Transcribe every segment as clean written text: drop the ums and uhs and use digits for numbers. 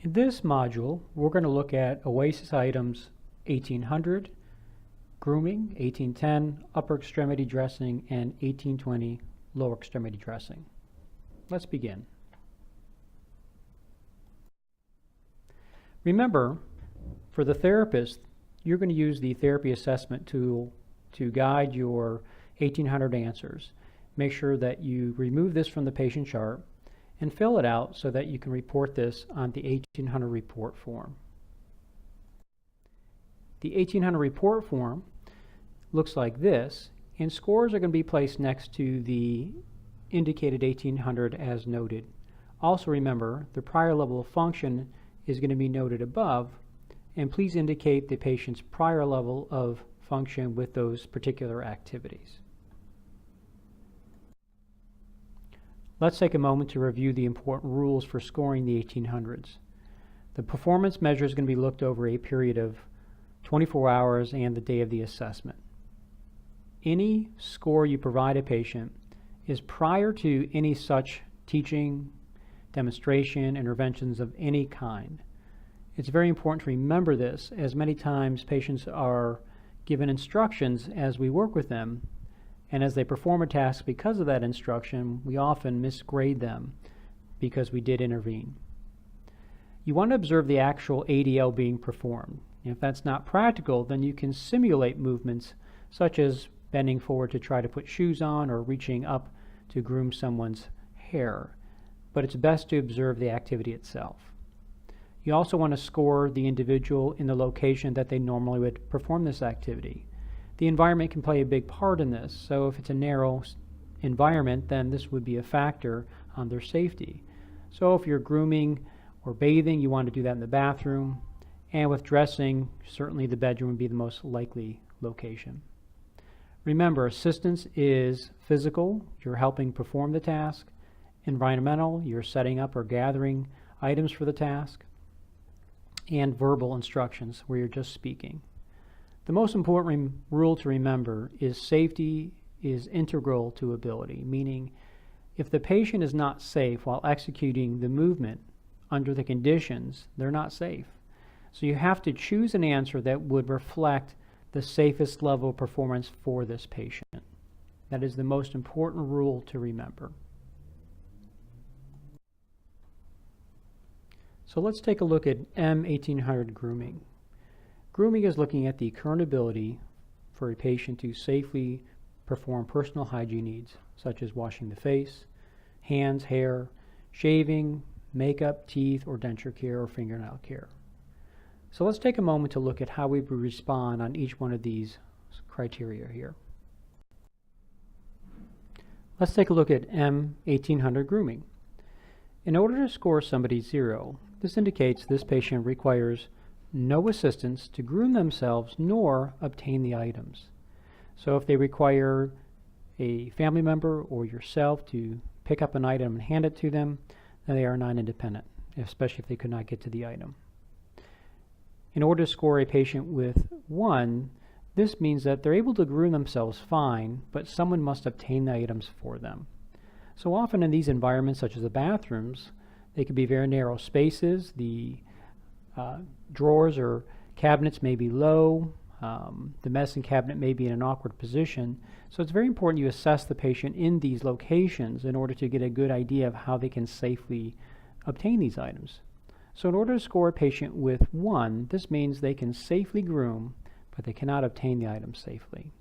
In this module, we're going to look at OASIS items 1800, grooming, 1810, upper extremity dressing, and 1820, lower extremity dressing. Let's begin. Remember, for the therapist, you're going to use the therapy assessment tool to guide your 1800 answers. Make sure that you remove this from the patient chart and fill it out so that you can report this on the 1800 report form. The 1800 report form looks like this, and scores are going to be placed next to the indicated 1800 as noted. Also remember, the prior level of function is going to be noted above, and please indicate the patient's prior level of function with those particular activities. Let's take a moment to review the important rules for scoring the 1800s. The performance measure is going to be looked over a period of 24 hours and the day of the assessment. Any score you provide a patient is prior to any such teaching, demonstration, interventions of any kind. It's very important to remember this, as many times patients are given instructions as we work with them, and as they perform a task because of that instruction, we often misgrade them because we did intervene. You want to observe the actual ADL being performed. If that's not practical, then you can simulate movements such as bending forward to try to put shoes on or reaching up to groom someone's hair. But it's best to observe the activity itself. You also want to score the individual in the location that they normally would perform this activity. The environment can play a big part in this, so if it's a narrow environment, then this would be a factor on their safety. So if you're grooming or bathing, you want to do that in the bathroom, and with dressing, certainly the bedroom would be the most likely location. Remember, assistance is physical, you're helping perform the task; environmental, you're setting up or gathering items for the task; and verbal instructions, where you're just speaking. The most important rule to remember is safety is integral to ability, meaning if the patient is not safe while executing the movement under the conditions, they're not safe. So you have to choose an answer that would reflect the safest level of performance for this patient. That is the most important rule to remember. So let's take a look at M1800 grooming. Grooming is looking at the current ability for a patient to safely perform personal hygiene needs, such as washing the face, hands, hair, shaving, makeup, teeth, or denture care, or fingernail care. So let's take a moment to look at how we would respond on each one of these criteria here. Let's take a look at M1800 grooming. In order to score somebody 0, this indicates this patient requires no assistance to groom themselves nor obtain the items. So if they require a family member or yourself to pick up an item and hand it to them, then they are non-independent, especially if they could not get to the item. In order to score a patient with 1, this means that they're able to groom themselves fine, but someone must obtain the items for them. So often in these environments, such as the bathrooms, they could be very narrow spaces. The drawers or cabinets may be low. The medicine cabinet may be in an awkward position. So it's very important you assess the patient in these locations in order to get a good idea of how they can safely obtain these items. So in order to score a patient with 1, this means they can safely groom, but they cannot obtain the items safely.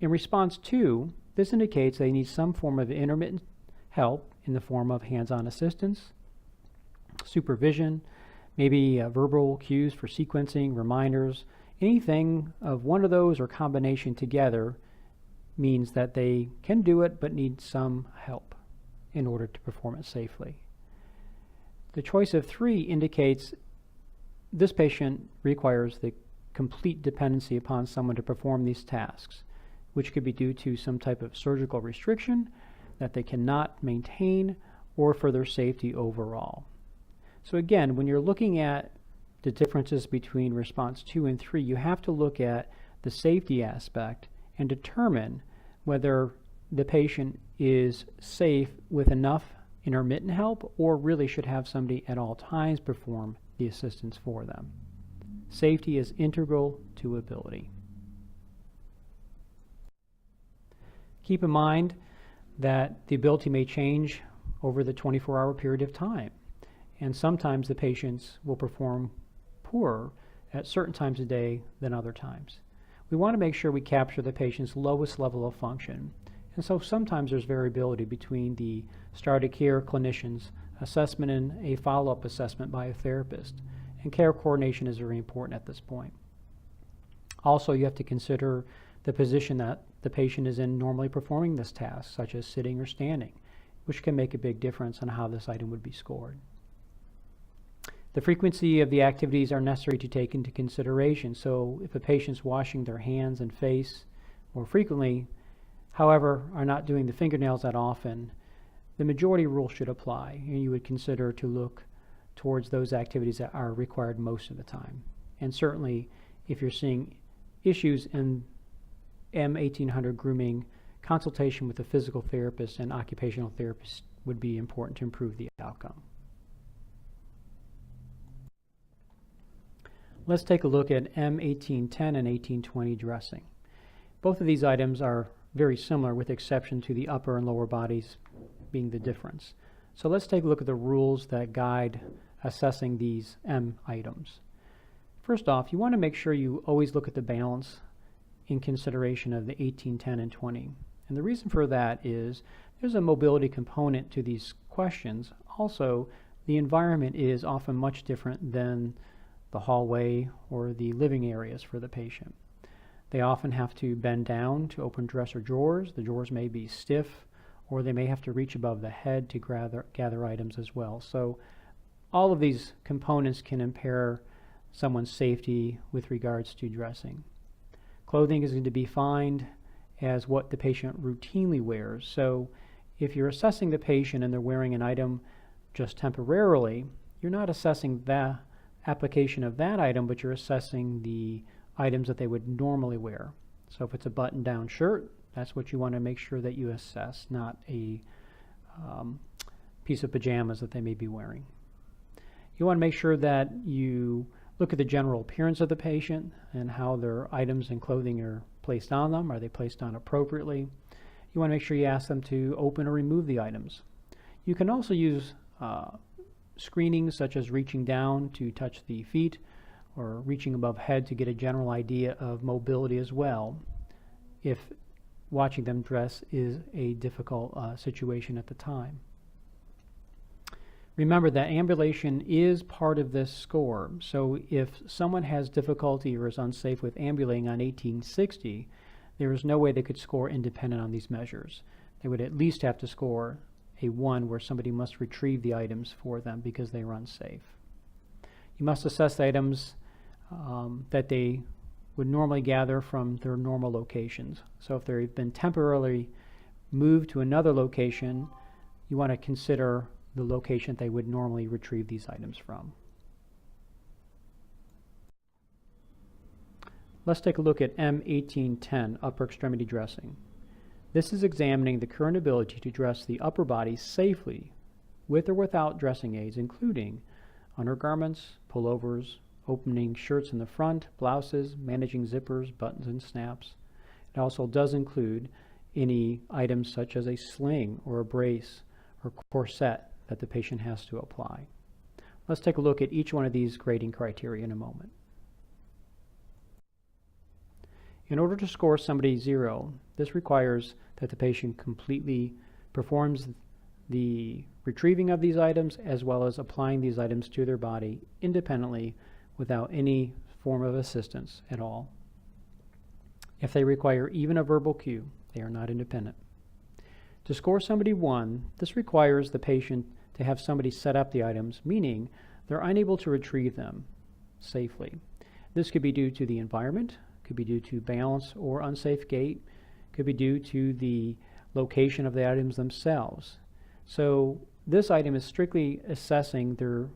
In response 2, this indicates they need some form of intermittent help in the form of hands-on assistance, supervision, maybe verbal cues for sequencing, reminders. Anything of one of those or combination together means that they can do it but need some help in order to perform it safely. The choice of 3 indicates this patient requires the complete dependency upon someone to perform these tasks, which could be due to some type of surgical restriction that they cannot maintain or for their safety overall. So again, when you're looking at the differences between response 2 and 3, you have to look at the safety aspect and determine whether the patient is safe with enough intermittent help or really should have somebody at all times perform the assistance for them. Safety is integral to ability. Keep in mind that the ability may change over the 24-hour period of time, and sometimes the patients will perform poorer at certain times of day than other times. We want to make sure we capture the patient's lowest level of function, and so sometimes there's variability between the start of care clinician's assessment and a follow-up assessment by a therapist, and care coordination is very important at this point. Also, you have to consider the position that the patient is in normally performing this task, such as sitting or standing, which can make a big difference on how this item would be scored. The frequency of the activities are necessary to take into consideration. So if a patient's washing their hands and face more frequently, however, are not doing the fingernails that often, the majority rule should apply, and you would consider to look towards those activities that are required most of the time. And certainly, if you're seeing issues in M1800 grooming, consultation with a physical therapist and occupational therapist would be important to improve the outcome. Let's take a look at M1810 and 1820 dressing. Both of these items are very similar with exception to the upper and lower bodies being the difference. So let's take a look at the rules that guide assessing these M items. First off, you want to make sure you always look at the balance in consideration of the 1810 and 20. And the reason for that is there's a mobility component to these questions. Also, the environment is often much different than the hallway or the living areas for the patient. They often have to bend down to open dresser drawers. The drawers may be stiff, or they may have to reach above the head to gather items as well. So all of these components can impair someone's safety with regards to dressing. Clothing is going to be defined as what the patient routinely wears. So if you're assessing the patient and they're wearing an item just temporarily, you're not assessing the application of that item, but you're assessing the items that they would normally wear. So if it's a button-down shirt, that's what you want to make sure that you assess, not a piece of pajamas that they may be wearing. You want to make sure that you look at the general appearance of the patient and how their items and clothing are placed on them. Are they placed on appropriately? You want to make sure you ask them to open or remove the items. You can also use screenings such as reaching down to touch the feet or reaching above head to get a general idea of mobility as well, if watching them dress is a difficult situation at the time. Remember that ambulation is part of this score, so if someone has difficulty or is unsafe with ambulating on 1860, there is no way they could score independent on these measures. They would at least have to score a 1 where somebody must retrieve the items for them because they are unsafe. You must assess the items that they would normally gather from their normal locations. So if they've been temporarily moved to another location, you want to consider the location they would normally retrieve these items from. Let's take a look at M1810, upper extremity dressing. This is examining the current ability to dress the upper body safely with or without dressing aids, including undergarments, pullovers, opening shirts in the front, blouses, managing zippers, buttons, and snaps. It also does include any items such as a sling or a brace or corset that the patient has to apply. Let's take a look at each one of these grading criteria in a moment. In order to score somebody 0, this requires that the patient completely performs the retrieving of these items as well as applying these items to their body independently without any form of assistance at all. If they require even a verbal cue, they are not independent. To score somebody 1, this requires the patient to have somebody set up the items, meaning they're unable to retrieve them safely. This could be due to the environment, could be due to balance or unsafe gait, could be due to the location of the items themselves. So this item is strictly assessing their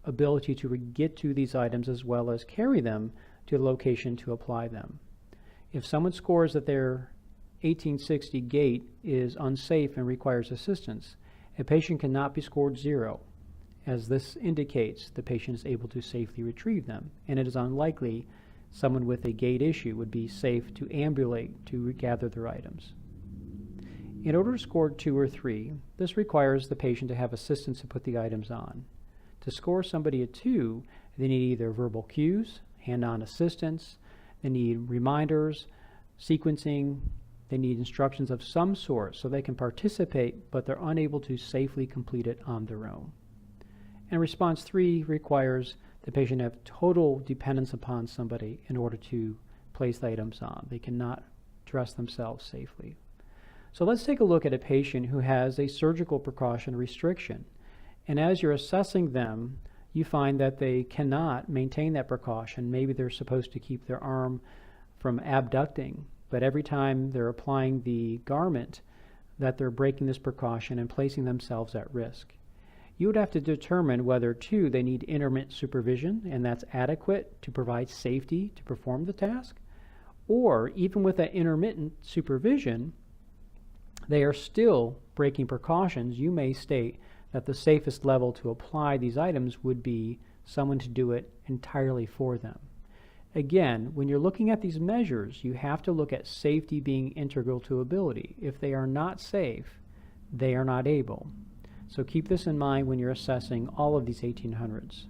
ability to get to these items as well as carry them to the location to apply them. If someone scores that their 1860 gait is unsafe and requires assistance, a patient cannot be scored 0, as this indicates the patient is able to safely retrieve them, and it is unlikely someone with a gait issue would be safe to ambulate to regather their items. In order to score 2 or 3, this requires the patient to have assistance to put the items on. To score somebody a 2, they need either verbal cues, hand-on assistance, they need reminders, sequencing, they need instructions of some sort so they can participate, but they're unable to safely complete it on their own. And response 3 requires the patient have total dependence upon somebody in order to place the items on. They cannot dress themselves safely. So let's take a look at a patient who has a surgical precaution restriction. And as you're assessing them, you find that they cannot maintain that precaution. Maybe they're supposed to keep their arm from abducting, but every time they're applying the garment, that they're breaking this precaution and placing themselves at risk. You would have to determine whether, 2, they need intermittent supervision, and that's adequate to provide safety to perform the task, or even with that intermittent supervision, they are still breaking precautions. You may state that the safest level to apply these items would be someone to do it entirely for them. Again, when you're looking at these measures, you have to look at safety being integral to ability. If they are not safe, they are not able. So keep this in mind when you're assessing all of these 1800s.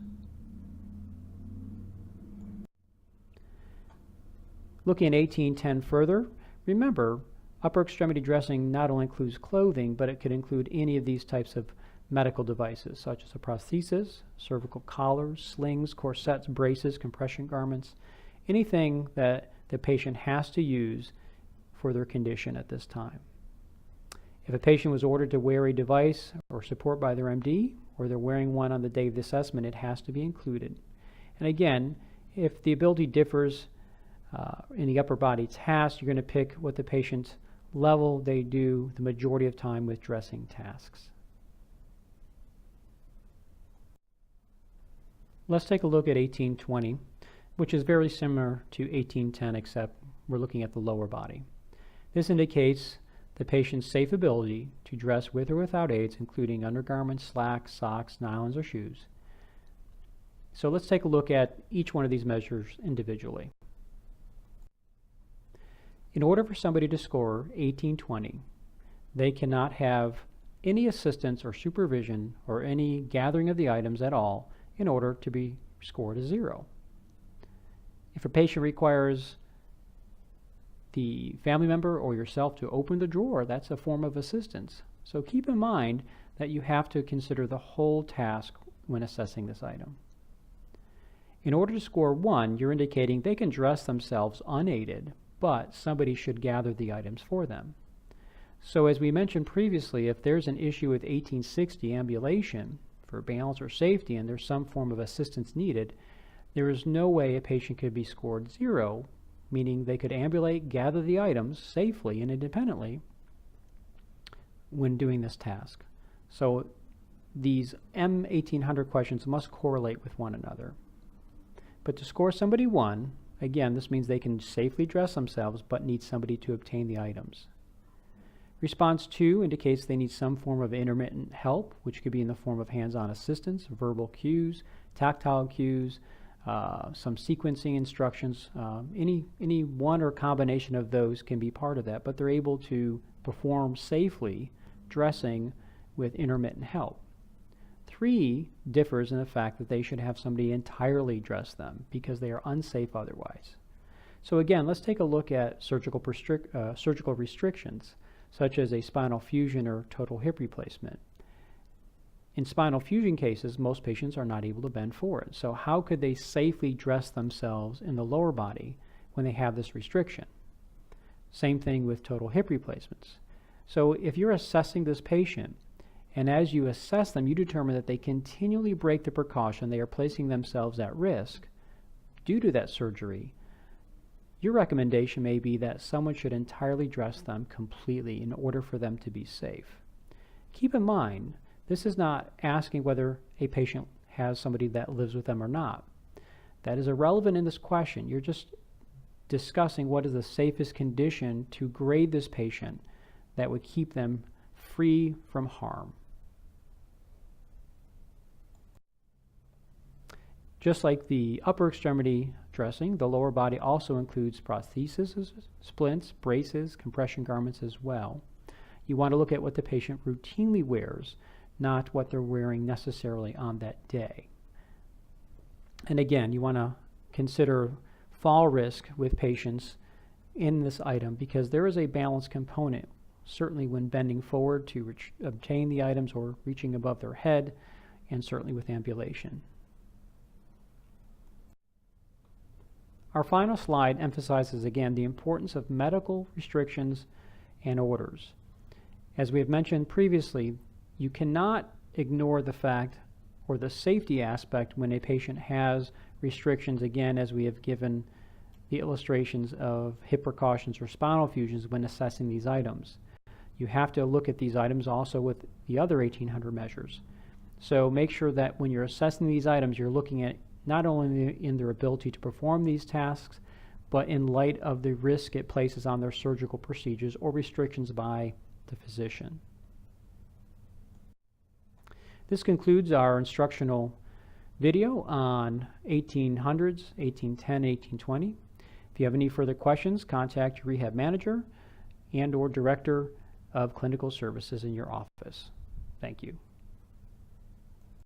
Looking at 1810 further, remember, upper extremity dressing not only includes clothing, but it could include any of these types of medical devices, such as a prosthesis, cervical collars, slings, corsets, braces, compression garments, anything that the patient has to use for their condition at this time. If a patient was ordered to wear a device or support by their MD, or they're wearing one on the day of the assessment, it has to be included. And again, if the ability differs in the upper body task, you're going to pick what the patient's level they do the majority of time with dressing tasks. Let's take a look at 1820, which is very similar to 1810, except we're looking at the lower body. This indicates the patient's safe ability to dress with or without aids, including undergarments, slacks, socks, nylons, or shoes. So let's take a look at each one of these measures individually. In order for somebody to score 1820, they cannot have any assistance or supervision or any gathering of the items at all in order to be scored a 0. If a patient requires the family member or yourself to open the drawer, that's a form of assistance. So keep in mind that you have to consider the whole task when assessing this item. In order to score 1, you're indicating they can dress themselves unaided, but somebody should gather the items for them. So as we mentioned previously, if there's an issue with 1860 ambulation for balance or safety and there's some form of assistance needed, there is no way a patient could be scored 0, meaning they could ambulate, gather the items safely and independently when doing this task. So these M1800 questions must correlate with one another. But to score somebody 1, again, this means they can safely dress themselves but need somebody to obtain the items. Response 2 indicates they need some form of intermittent help, which could be in the form of hands-on assistance, verbal cues, tactile cues, some sequencing instructions. Any one or combination of those can be part of that, but they're able to perform safely dressing with intermittent help. 3 differs in the fact that they should have somebody entirely dress them because they are unsafe otherwise. So again, let's take a look at surgical restrictions, such as a spinal fusion or total hip replacement. In spinal fusion cases, most patients are not able to bend forward. So how could they safely dress themselves in the lower body when they have this restriction? Same thing with total hip replacements. So if you're assessing this patient, and as you assess them, you determine that they continually break the precaution, they are placing themselves at risk due to that surgery, your recommendation may be that someone should entirely dress them completely in order for them to be safe. Keep in mind, this is not asking whether a patient has somebody that lives with them or not. That is irrelevant in this question. You're just discussing what is the safest condition to grade this patient that would keep them free from harm. Just like the upper extremity dressing, the lower body also includes prostheses, splints, braces, compression garments as well. You want to look at what the patient routinely wears, not what they're wearing necessarily on that day. And again, you want to consider fall risk with patients in this item because there is a balance component, certainly when bending forward to obtain the items or reaching above their head, and certainly with ambulation. Our final slide emphasizes again the importance of medical restrictions and orders. As we have mentioned previously, you cannot ignore the fact or the safety aspect when a patient has restrictions, again, as we have given the illustrations of hip precautions or spinal fusions when assessing these items. You have to look at these items also with the other 1800 measures. So make sure that when you're assessing these items, you're looking at not only in their ability to perform these tasks, but in light of the risk it places on their surgical procedures or restrictions by the physician. This concludes our instructional video on 1800s, 1810, 1820. If you have any further questions, contact your rehab manager and/or director of clinical services in your office. Thank you.